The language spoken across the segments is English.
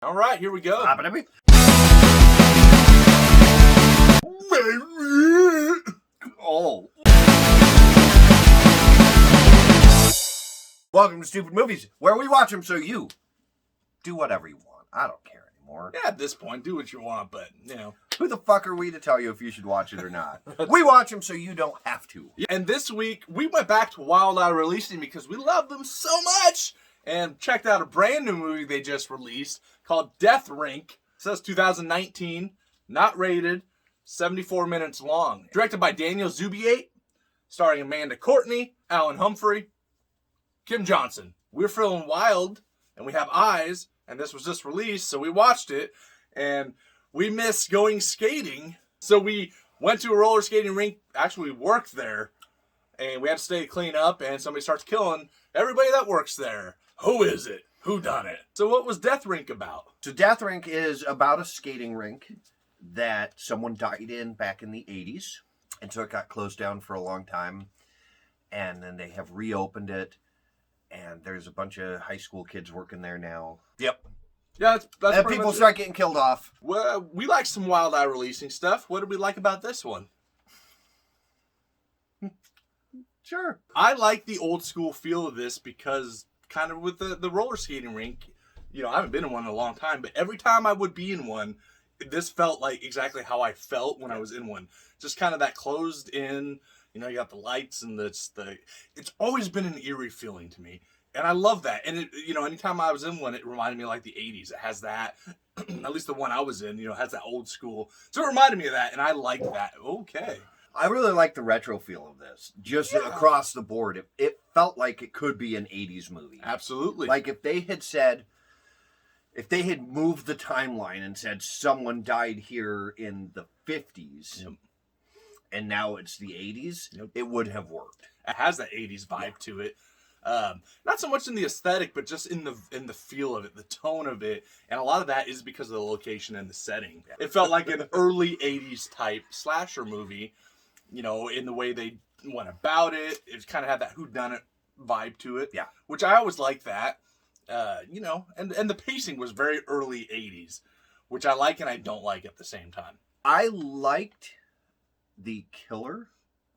All right, here we go. Oh. Welcome to Stupid Movies, where we watch them so you do whatever you want. I don't care anymore. Yeah, at this point, do what you want, but, you know. Who the fuck are we to tell you if you should watch it or not? We watch them so you don't have to. And this week, we went back to Wild Out Releasing because we love them so much. And checked out a brand new movie they just released called Death Rink. It says 2019, not rated, 74 minutes long. Directed by Daniel Zubiate, starring Amanda Courtney, Alan Humphrey, Kim Johnson. We're feeling wild, and we have eyes, and this was just released, so we watched it, and we miss going skating. So we went to a roller skating rink, actually we worked there, and we had to stay clean up, and somebody starts killing everybody that works there. Who is it? Who done it? So what was Death Rink about? So Death Rink is about a skating rink that someone died in back in the 80s. And so it got closed down for a long time. And then they have reopened it. And there's a bunch of high school kids working there now. Yep. Yeah, that's and people start getting killed off. Well, we like some Wild Eye Releasing stuff. What did we like about this one? Sure. I like the old school feel of this because kind of with the roller skating rink, you know, I haven't been in one in a long time, but every time I would be in one, this felt like exactly how I felt when I was in one. Just kind of that closed in, you know, you got the lights and it's always been an eerie feeling to me. And I love that. And, you know, anytime I was in one, it reminded me of like the 80s. It has that, at least the one I was in, you know, has that old school. So it reminded me of that, and I like that. Okay. I really like the retro feel of this. Just across the board. It felt like it could be an 80s movie. Absolutely. Like if they had moved the timeline and said someone died here in the 50s, yep, and now it's the 80s, yep, it would have worked. It has that 80s vibe to it. Not so much in the aesthetic, but just in the feel of it, the tone of it. And a lot of that is because of the location and the setting. It felt like an early 80s type slasher movie, you know, in the way they went about it. It kind of had that whodunit vibe to it. Yeah. Which I always like that. You know, and the pacing was very early 80s, which I like and I don't like at the same time. I liked the killer,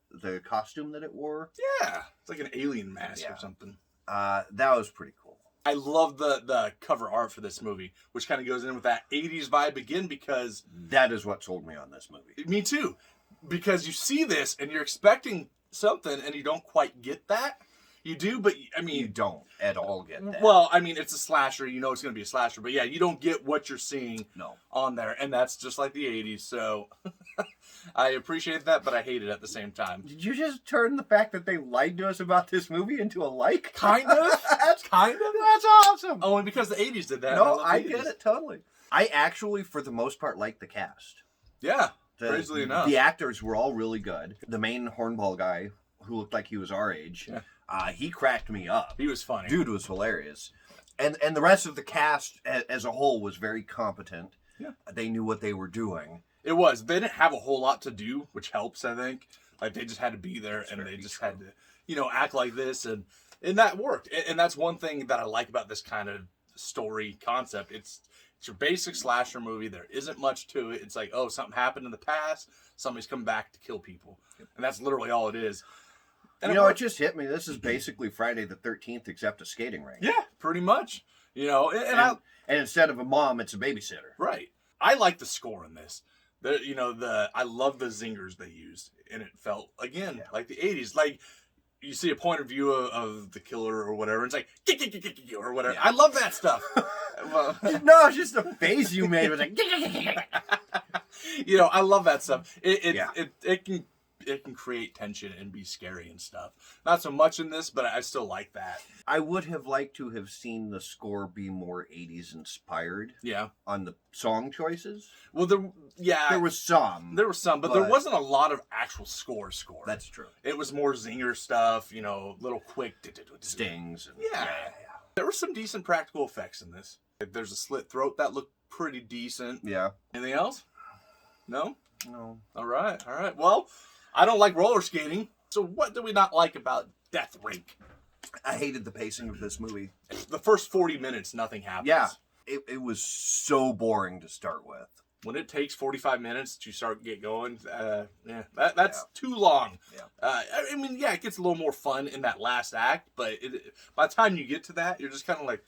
the costume that it wore. Yeah. It's like an alien mask or something. That was pretty cool. I love the cover art for this movie, which kind of goes in with that 80s vibe again because... That is what sold me on this movie. Me too. Because you see this and you're expecting something and you don't quite get that. You do, but I mean... You don't at all get that. Well, I mean, it's a slasher. You know it's going to be a slasher. But yeah, you don't get what you're seeing on there. And that's just like the 80s. So I appreciate that, but I hate it at the same time. Did you just turn the fact that they lied to us about this movie into a like? Kind of. Kind of. That's awesome. Only because the 80s did that. No, I get it totally. I actually, for the most part, like the cast. Yeah, crazily enough. The actors were all really good. The main hornball guy, who looked like he was our age, he cracked me up. He was funny. Dude was hilarious. And the rest of the cast as a whole was very competent. Yeah. They knew what they were doing. It was. They didn't have a whole lot to do, which helps, I think. Like, they just had to be there, and they just had to, you know, act like this, and that worked. And that's one thing that I like about this kind of story concept. It's your basic slasher movie. There isn't much to it. It's like, oh, something happened in the past. Somebody's coming back to kill people. And that's literally all it is. And you know, it just hit me. This is basically Friday the 13th, except a skating rink. Yeah, pretty much. You know, and instead of a mom, it's a babysitter. Right. I like the score in this. I love the zingers they used, and it felt again like the 80s. Like you see a point of view of the killer or whatever, and it's like or whatever. I love that stuff. Well, no, it's just the face you made was like. You know, I love that stuff. It can create tension and be scary and stuff. Not so much in this, but I still like that. I would have liked to have seen the score be more 80s inspired. Yeah. On the song choices. Well, there was some. There was some, but there wasn't a lot of actual score. That's true. It was more zinger stuff, you know, little quick stings. And, yeah. There were some decent practical effects in this. There's a slit throat that looked pretty decent. Yeah. Anything else? No? No. All right. Well, I don't like roller skating, so what do we not like about Death Rink? I hated the pacing of this movie. The first 40 minutes, nothing happens. Yeah. It was so boring to start with. When it takes 45 minutes to get going, that's too long. Yeah. I mean, yeah, it gets a little more fun in that last act, but by the time you get to that, you're just kind of like,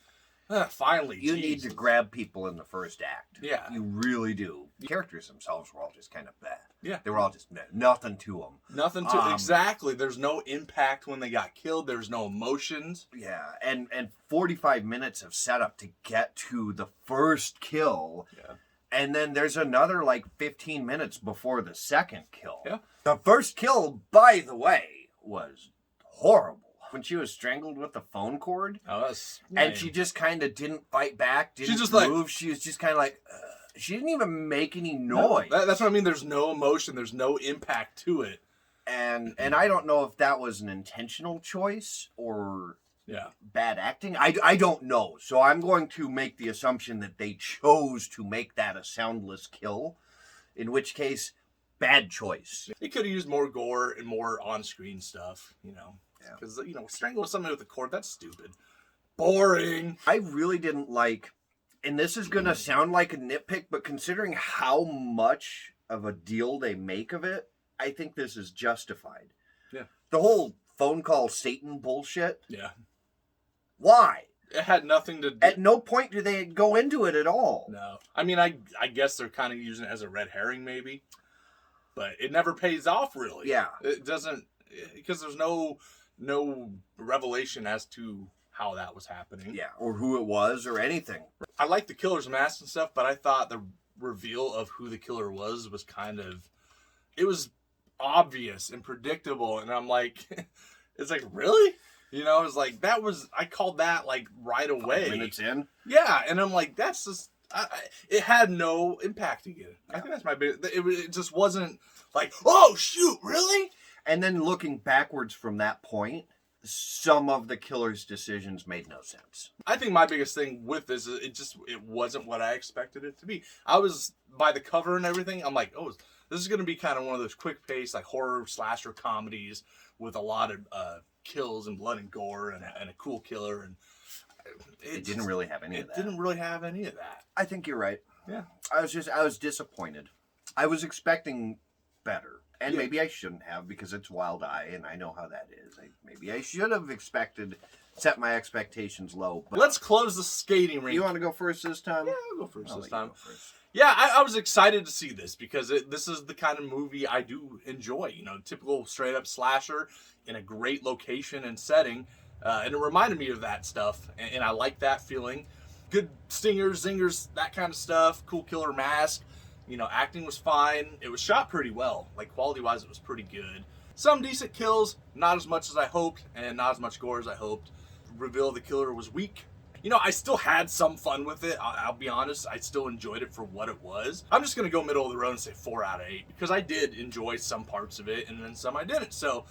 finally. You need to grab people in the first act. Yeah. You really do. The characters themselves were all just kind of bad. Yeah. They were all just nothing to them. Nothing to exactly. There's no impact when they got killed. There's no emotions. Yeah, and 45 minutes of setup to get to the first kill. Yeah. And then there's another like 15 minutes before the second kill. Yeah. The first kill, by the way, was horrible. When she was strangled with the phone cord. Oh, that's and lame. she just kind of didn't fight back, didn't just move. She was just kind of like, she didn't even make any noise. No, that's what I mean. There's no emotion. There's no impact to it. And I don't know if that was an intentional choice or bad acting. I don't know. So I'm going to make the assumption that they chose to make that a soundless kill, in which case, bad choice. They could have used more gore and more on-screen stuff, because, strangling somebody with a cord, that's stupid. Boring. I really didn't like, and this is going to sound like a nitpick, but considering how much of a deal they make of it, I think this is justified. Yeah. The whole phone call Satan bullshit. Yeah. Why? It had nothing to do. At no point do they go into it at all. No. I mean, I guess they're kind of using it as a red herring, maybe. But it never pays off, really. Yeah. It doesn't, because there's no revelation as to how that was happening. Yeah, or who it was or anything. I like the killer's mask and stuff, but I thought the reveal of who the killer was kind of, it was obvious and predictable. And I'm like, it's like, really? It's like, I called that like right away. 5 minutes in? Yeah, and I'm like, that's just, it had no impact again. Yeah. I think that's my big, it just wasn't like, oh shoot, really? And then looking backwards from that point, some of the killer's decisions made no sense. I think my biggest thing with this is it wasn't what I expected it to be. I was, by the cover and everything, I'm like, oh, this is going to be kind of one of those quick-paced, like horror slasher comedies with a lot of kills and blood and gore and a cool killer. And it didn't really have any of that. It didn't really have any of that. I think you're right. Yeah. I was disappointed. I was expecting better. And maybe I shouldn't have, because it's Wild Eye, and I know how that is. Maybe I should have set my expectations low. But let's close the skating rink. You want to go first this time? Yeah, I'll go first this time. Yeah, I was excited to see this, because this is the kind of movie I do enjoy. Typical straight-up slasher in a great location and setting. And it reminded me of that stuff, and I like that feeling. Good stingers, zingers, that kind of stuff. Cool killer mask. Acting was fine. It was shot pretty well. Like, quality-wise, it was pretty good. Some decent kills, not as much as I hoped, and not as much gore as I hoped. Reveal of the killer was weak. I still had some fun with it. I'll be honest. I still enjoyed it for what it was. I'm just going to go middle of the road and say 4 out of 8, because I did enjoy some parts of it, and then some I didn't. So,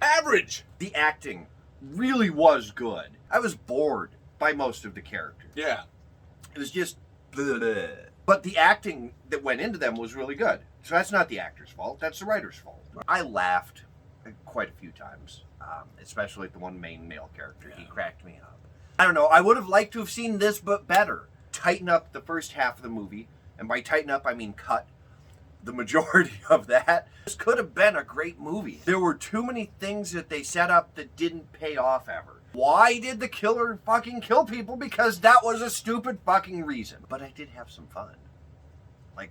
average. The acting really was good. I was bored by most of the characters. Yeah. It was just bleh. But the acting that went into them was really good. So that's not the actor's fault. That's the writer's fault. I laughed quite a few times, especially at the one main male character. Yeah. He cracked me up. I don't know. I would have liked to have seen this, but better. Tighten up the first half of the movie. And by tighten up, I mean cut the majority of that. This could have been a great movie. There were too many things that they set up that didn't pay off ever. Why did the killer fucking kill people? Because that was a stupid fucking reason. But I did have some fun. Like,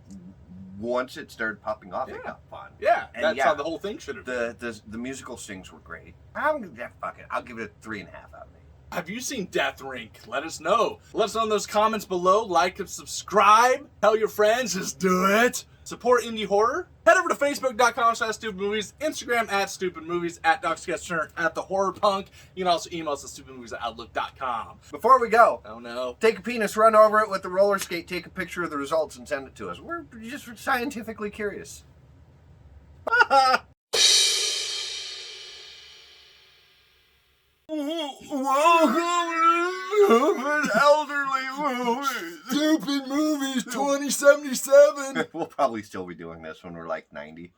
once it started popping off, it got fun. Yeah, and that's how the whole thing should have been. The musical stings were great. I'll give it a 3.5 out of 8. Have you seen Death Rink? Let us know. Let us know in those comments below. Like and subscribe. Tell your friends. Just do it. Support indie horror. Head over to Facebook.com/StoopidMovies, Instagram @StoopidMovies, @DocSketchner, @TheHorrorPunk. You can also email us at StoopidMovies@Outlook.com. Before we go, oh no, take a penis, run over it with the roller skate, take a picture of the results, and send it to us. We're just scientifically curious. Welcome to Stupid Elderly Movies. Stoopid Movies 2077. We'll probably still be doing this when we're like 90.